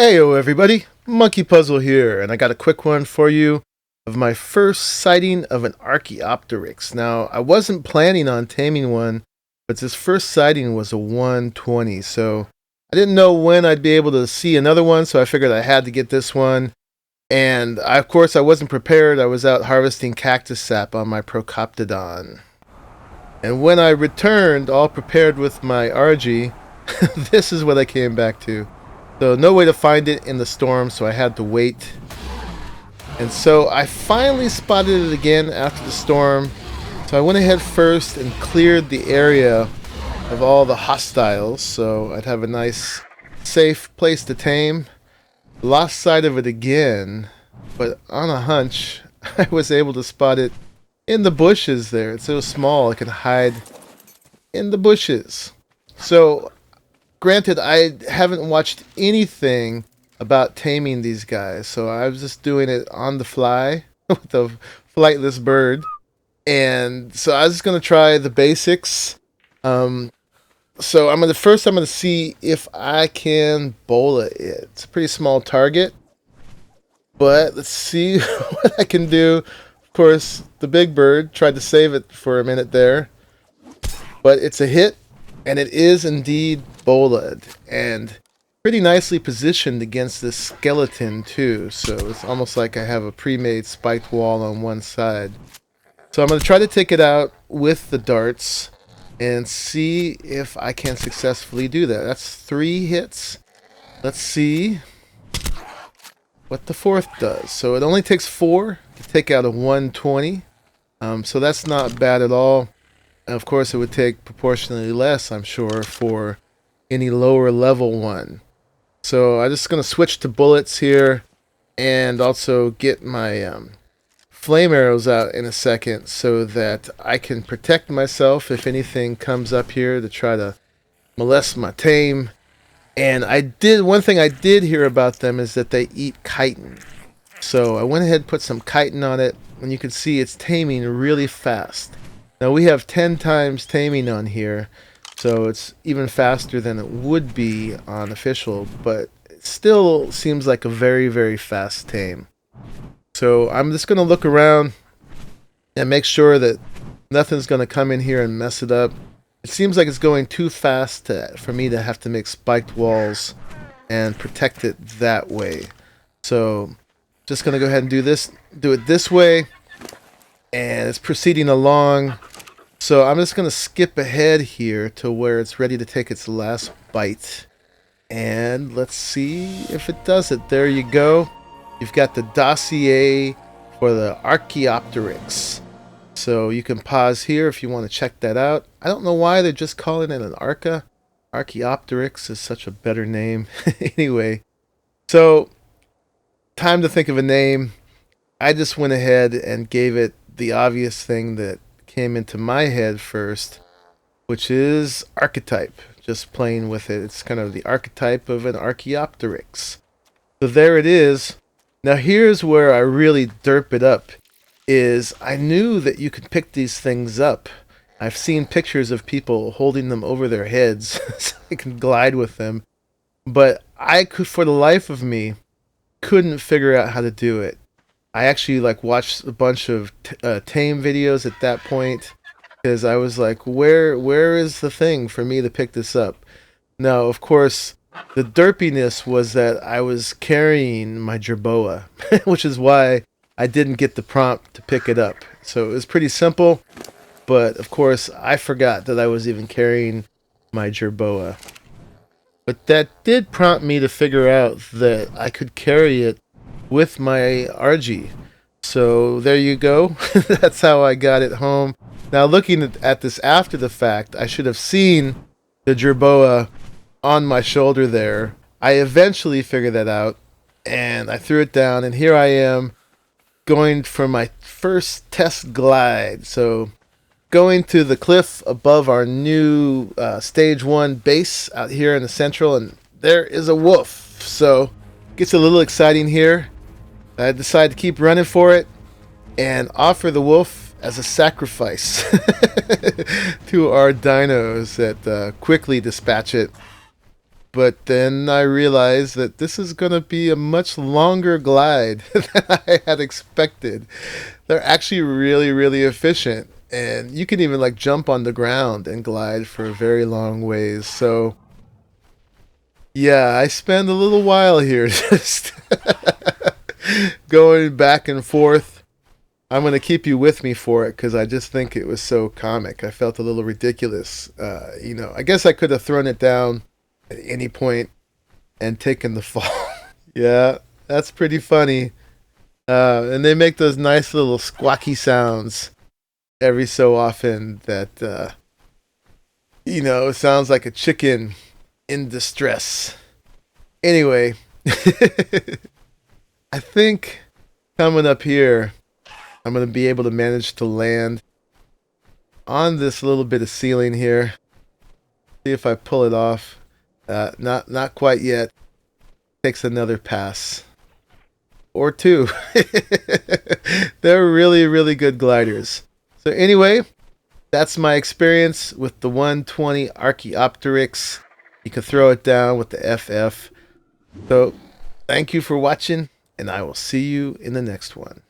Heyo everybody, Monkeypuzzle here, and I got a quick one for you of my first sighting of an Archaeopteryx. Now, I wasn't planning on taming one, but this first sighting was a 120, so I didn't know when I'd be able to see another one, so I figured I had to get this one. And of course, I wasn't prepared. I was out harvesting cactus sap on my Procoptodon. And when I returned, all prepared with my RG, this is what I came back to. So no way to find it in the storm, so I had to wait. And so I finally spotted it again after the storm. So I went ahead first and cleared the area of all the hostiles, so I'd have a nice, safe place to tame. Lost sight of it again, but on a hunch, I was able to spot it in the bushes there. It's so small, it can hide in the bushes. So granted, I haven't watched anything about taming these guys, so I was just doing it on the fly with a flightless bird. And so I was just going to try the basics. So I'm gonna see if I can bola it. It's a pretty small target, but let's see what I can do. Of course, the big bird tried to save it for a minute there, but it's a hit. And it is indeed bola'd, and pretty nicely positioned against this skeleton too, so it's almost like I have a pre-made spiked wall on one side. So I'm going to try to take it out with the darts and see if I can successfully do that. That's 3 hits. Let's see what the fourth does. So it only takes 4 to take out a 120, so that's not bad at all. Of course, it would take proportionally less, I'm sure, for any lower level one. So I'm just going to switch to bullets here and also get my flame arrows out in a second so that I can protect myself if anything comes up here to try to molest my tame. And one thing I did hear about them is that they eat chitin. So I went ahead and put some chitin on it, and you can see it's taming really fast. Now we have 10 times taming on here, so it's even faster than it would be on official, but it still seems like a very, very fast tame. So I'm just going to look around and make sure that nothing's going to come in here and mess it up. It seems like it's going too fast for me to have to make spiked walls and protect it that way. So just going to go ahead and do it this way, and it's proceeding along. So I'm just going to skip ahead here to where it's ready to take its last bite. And let's see if it does it. There you go. You've got the dossier for the Archaeopteryx. So you can pause here if you want to check that out. I don't know why they're just calling it an Arca. Archaeopteryx is such a better name. Anyway, so time to think of a name. I just went ahead and gave it the obvious thing that came into my head first, which is archetype. Just playing with it. It's kind of the archetype of an Archaeopteryx. So there it is. Now here's where I really derp it up. Is I knew that you could pick these things up. I've seen pictures of people holding them over their heads so they can glide with them. But I could, for the life of me, couldn't figure out how to do it. I actually watched a bunch of tame videos at that point because I was like, where is the thing for me to pick this up? Now, of course, the derpiness was that I was carrying my jerboa, which is why I didn't get the prompt to pick it up. So it was pretty simple, but of course I forgot that I was even carrying my jerboa. But that did prompt me to figure out that I could carry it with my RG. So there you go. That's how I got it home. Now looking at this after the fact, I should have seen the jerboa on my shoulder there. I eventually figured that out, and I threw it down, and here I am going for my first test glide. So going to the cliff above our new stage 1 base out here in the central, and there is a wolf. So gets a little exciting here. I decided to keep running for it and offer the wolf as a sacrifice to our dinos that quickly dispatch it. but then I realized that this is going to be a much longer glide than I had expected. They're actually really, really efficient, and you can even like jump on the ground and glide for a very long ways. So yeah, I spend a little while here just going back and forth. I'm going to keep you with me for it because I just think it was so comic. I felt a little ridiculous. I guess I could have thrown it down at any point and taken the fall. Yeah, that's pretty funny. And they make those nice little squawky sounds every so often that, sounds like a chicken in distress. Anyway, I think coming up here, I'm going to be able to manage to land on this little bit of ceiling here. See if I pull it off. Not quite yet. Takes another pass. Or two. They're really, really good gliders. So anyway, that's my experience with the 120 Archaeopteryx. You can throw it down with the FF. So thank you for watching, and I will see you in the next one.